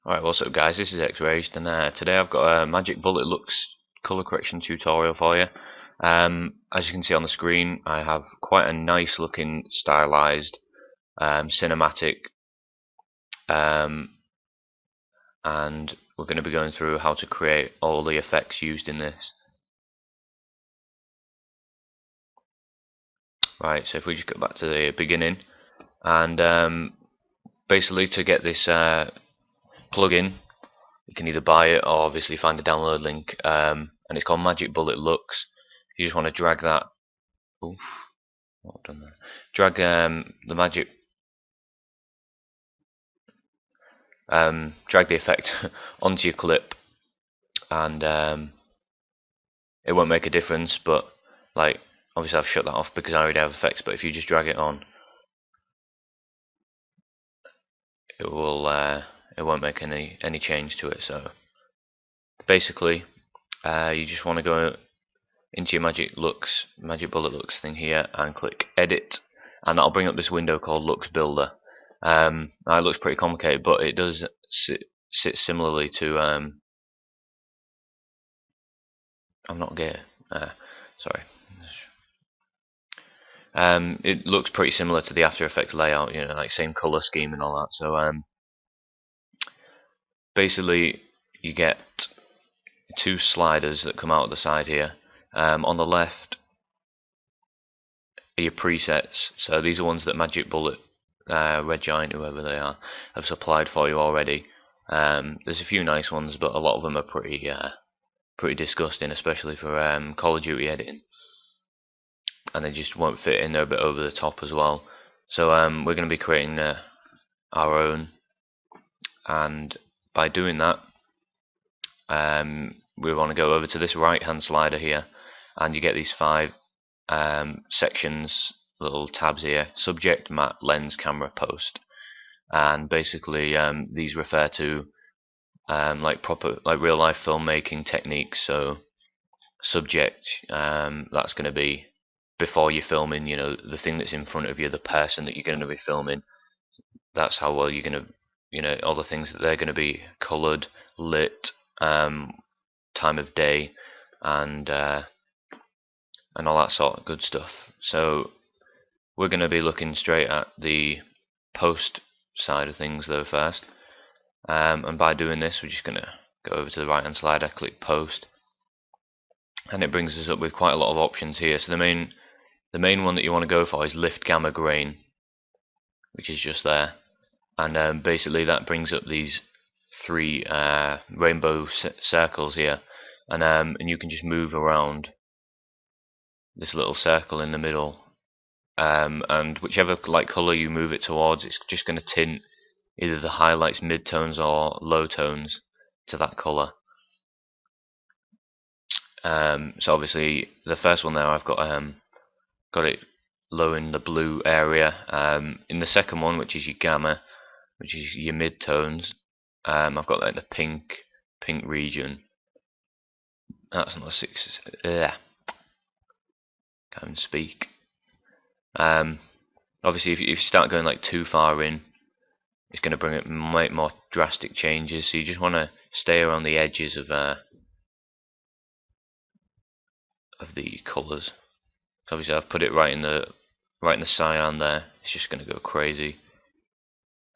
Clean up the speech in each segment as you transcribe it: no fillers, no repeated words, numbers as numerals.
Alright, what's up guys, this is xRaGeD and today I've got a Magic Bullet Looks colour correction tutorial for you. As you can see on the screen, I have quite a nice looking stylized cinematic, and we're going to be going through how to create all the effects used in this. Right, so if we just go back to the beginning, and basically to get this plugin, you can either buy it or obviously find the download link, and it's called Magic Bullet Looks. You just want to drag that. Oof, what I've done there. Drag the magic, drag the effect onto your clip, and it won't make a difference. But like, obviously I've shut that off because I already have effects. But if you just drag it on, it won't make any change to it. So basically, you just want to go into your Magic Bullet Looks thing here and click Edit, and that'll bring up this window called Looks Builder. Now it looks pretty complicated, but it does sit similarly to I'm not gay. Sorry. It looks pretty similar to the After Effects layout, you know, like same color scheme and all that. So basically, you get two sliders that come out of the side here. On the left are your presets. So these are ones that Magic Bullet, Red Giant, whoever they are, have supplied for you already. There's a few nice ones, but a lot of them are pretty disgusting, especially for Call of Duty editing, and they just won't fit in. They're a bit over the top as well. So we're going to be creating our own, and by doing that, we want to go over to this right hand slider here, and you get these 5 sections, little tabs here: subject, matte, lens, camera, post. And basically these refer to like real life filmmaking techniques. So subject, that's going to be before you're filming, you know, the thing that's in front of you, the person that you're going to be filming. That's how well you're going to, you know, all the things that they're going to be coloured, lit, time of day, and all that sort of good stuff. So we're going to be looking straight at the post side of things though first, and by doing this, we're just going to go over to the right hand slider, click post, and it brings us up with quite a lot of options here. So the main one that you want to go for is lift gamma grain, which is just there, and basically that brings up these 3 rainbow circles here, and you can just move around this little circle in the middle, and whichever light color you move it towards, it's just going to tint either the highlights, midtones, or low tones to that color. So obviously the first one there, I've got it low in the blue area. In the second one, which is your gamma, which is your midtones, I've got that in the pink region. That's not 6. Can't even speak. Obviously, if you start going like too far in, it's going to make more drastic changes. So you just want to stay around the edges of the colours. So obviously, I've put it right in the cyan there. It's just going to go crazy.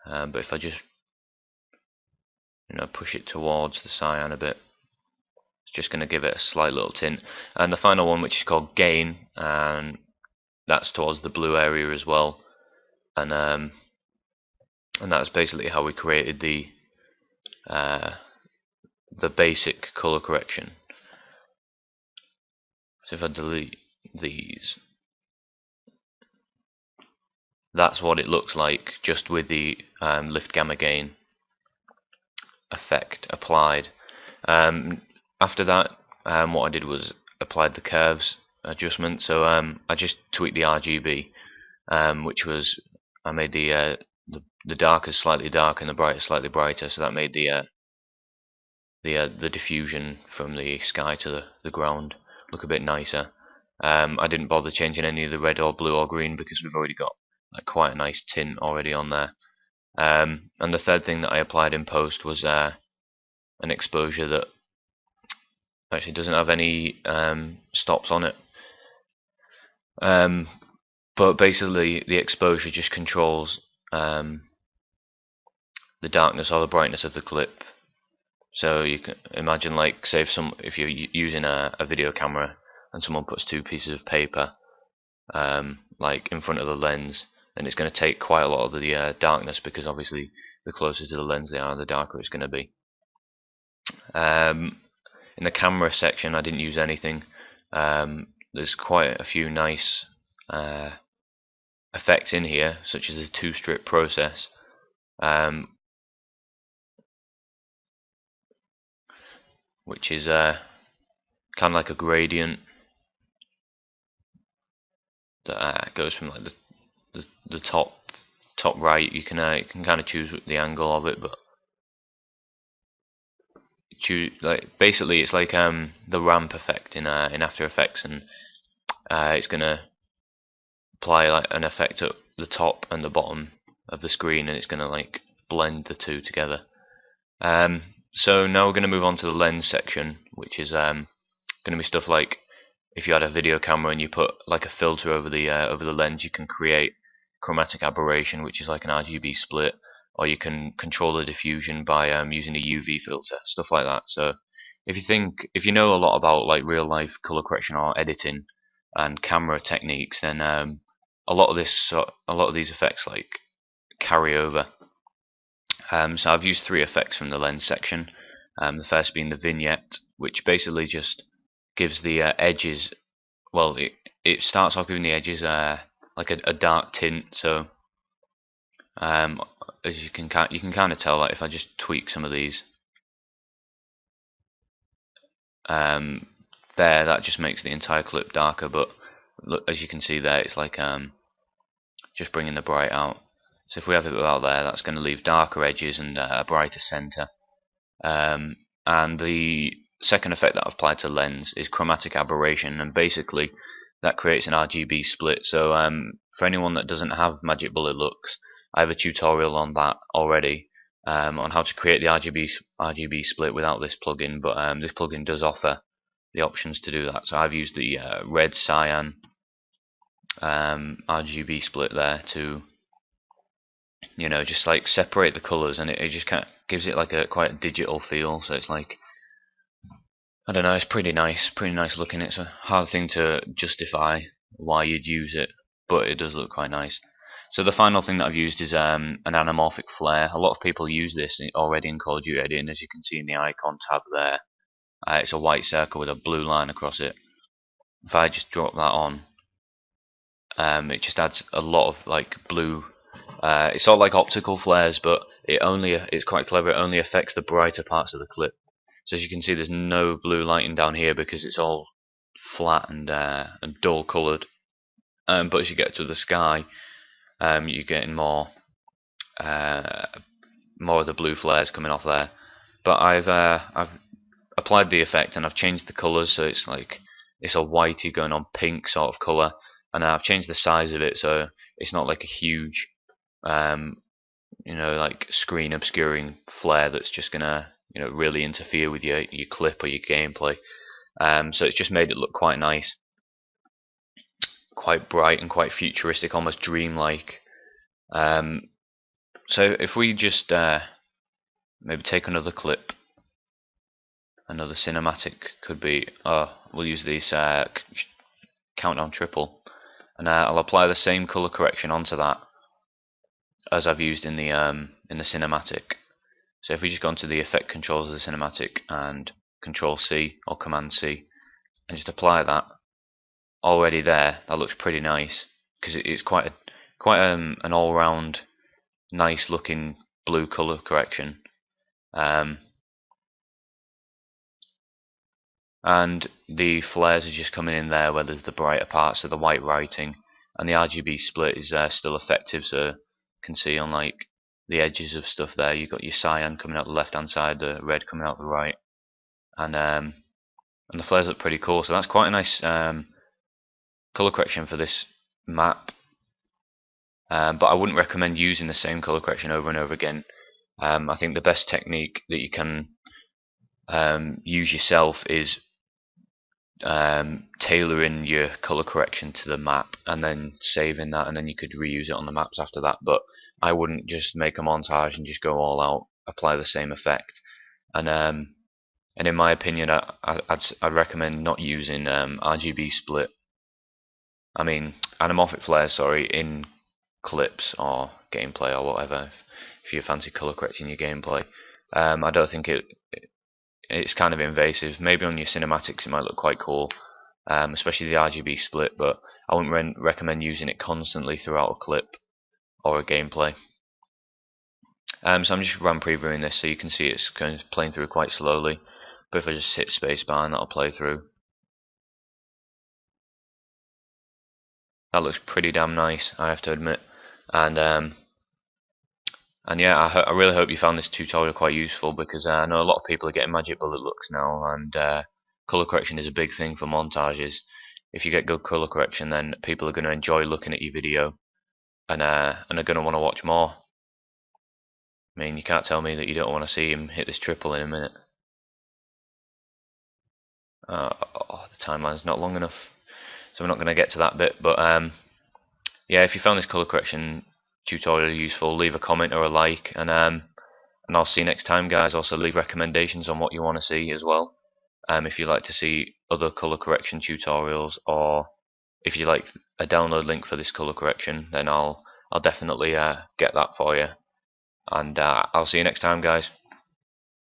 But if I just, you know, push it towards the cyan a bit, it's just going to give it a slight little tint. And the final one, which is called gain, and that's towards the blue area as well. And that's basically how we created the basic color correction. So if I delete these, that's what it looks like just with the lift gamma gain effect applied. After that, what I did was applied the curves adjustment. So I just tweaked the RGB, which was, I made the darkest slightly darker and the brightest slightly brighter. So that made the diffusion from the sky to the ground look a bit nicer. I didn't bother changing any of the red or blue or green because we've already got like quite a nice tint already on there. And the third thing that I applied in post was an exposure that actually doesn't have any stops on it. But basically the exposure just controls the darkness or the brightness of the clip. So you can imagine, like, say if you're using a video camera and someone puts two pieces of paper like in front of the lens, then it's going to take quite a lot of the darkness, because obviously the closer to the lens they are, the darker it's going to be. In the camera section I didn't use anything. There's quite a few nice effects in here, such as the two-strip process, which is kind of like a gradient that goes from like the top right. You can kind of choose the angle of it, but basically it's like the ramp effect in After Effects, and it's gonna apply like an effect at the top and the bottom of the screen, and it's gonna like blend the two together. So now we're gonna move on to the lens section, which is gonna be stuff like if you had a video camera and you put like a filter over the lens, you can create chromatic aberration, which is like an RGB split, or you can control the diffusion by using a UV filter, stuff like that. So if you know a lot about like real life color correction or editing and camera techniques, then a lot of these effects like carry over. So I've used 3 effects from the lens section. The first being the vignette, which basically just gives the edges. Well, it starts off giving the edges like a dark tint. So as you can kind of tell, like if I just tweak some of these, there, that just makes the entire clip darker. But look, as you can see there, it's like just bringing the bright out. So if we have it about there, that's going to leave darker edges and a brighter center. And the second effect that I've applied to lens is chromatic aberration, and basically that creates an RGB split. So for anyone that doesn't have Magic Bullet looks, I have a tutorial on that already, on how to create the RGB split without this plugin, but this plugin does offer the options to do that. So I've used the red cyan RGB split there to, you know, just like separate the colors, and it just kind of gives it like quite a digital feel. So it's like, I don't know, it's pretty nice looking. It's a hard thing to justify why you'd use it, but it does look quite nice. So the final thing that I've used is an anamorphic flare. A lot of people use this already in Call of Duty editing, as you can see in the icon tab there. It's a white circle with a blue line across it. If I just drop that on, it just adds a lot of like blue. It's sort of like optical flares, but it's quite clever. It only affects the brighter parts of the clip. So as you can see, there's no blue lighting down here because it's all flat and dull coloured. But as you get to the sky, you're getting more of the blue flares coming off there. But I've applied the effect and I've changed the colours, so it's like it's a whitey going on pink sort of colour, and I've changed the size of it so it's not like a huge you know, like screen obscuring flare that's just gonna, you know, really interfere with your clip or your gameplay. So it's just made it look quite nice, quite bright and quite futuristic, almost dreamlike. So if we just maybe take another clip, another cinematic, could be, we'll use these countdown triple, and I'll apply the same color correction onto that as I've used in the cinematic. So if we just go into the effect controls of the cinematic and Control C or Command C and just apply that, already there, that looks pretty nice, because it's quite an all-round nice looking blue color correction. And the flares are just coming in there where there's the brighter parts of the white writing, and the RGB split is still effective. So you can see on like the edges of stuff there, you've got your cyan coming out the left hand side, the red coming out the right, and the flares look pretty cool. So that's quite a nice color correction for this map. but I wouldn't recommend using the same color correction over and over again. I think the best technique that you can use yourself is tailoring your color correction to the map and then saving that, and then you could reuse it on the maps after that. But I wouldn't just make a montage and just go all out, apply the same effect. And in my opinion, I'd recommend not using RGB split. I mean anamorphic flares, sorry, in clips or gameplay or whatever. If you fancy color correcting your gameplay, I don't think it's kind of invasive. Maybe on your cinematics it might look quite cool, especially the RGB split, but I wouldn't recommend using it constantly throughout a clip or a gameplay. So I'm just run previewing this so you can see it's kind of playing through quite slowly, but if I just hit spacebar and that'll play through. That looks pretty damn nice, I have to admit. And yeah, I really hope you found this tutorial quite useful, because I know a lot of people are getting magic bullet looks now, and color correction is a big thing for montages. If you get good color correction, then people are going to enjoy looking at your video, and are going to want to watch more. I mean, you can't tell me that you don't want to see him hit this triple in a minute. The timeline's not long enough, so we're not going to get to that bit. But yeah, if you found this color correction tutorial useful, leave a comment or a like, and I'll see you next time, guys. Also, leave recommendations on what you want to see as well. If you'd like to see other color correction tutorials, or if you like a download link for this color correction, then I'll definitely get that for you. And I'll see you next time, guys.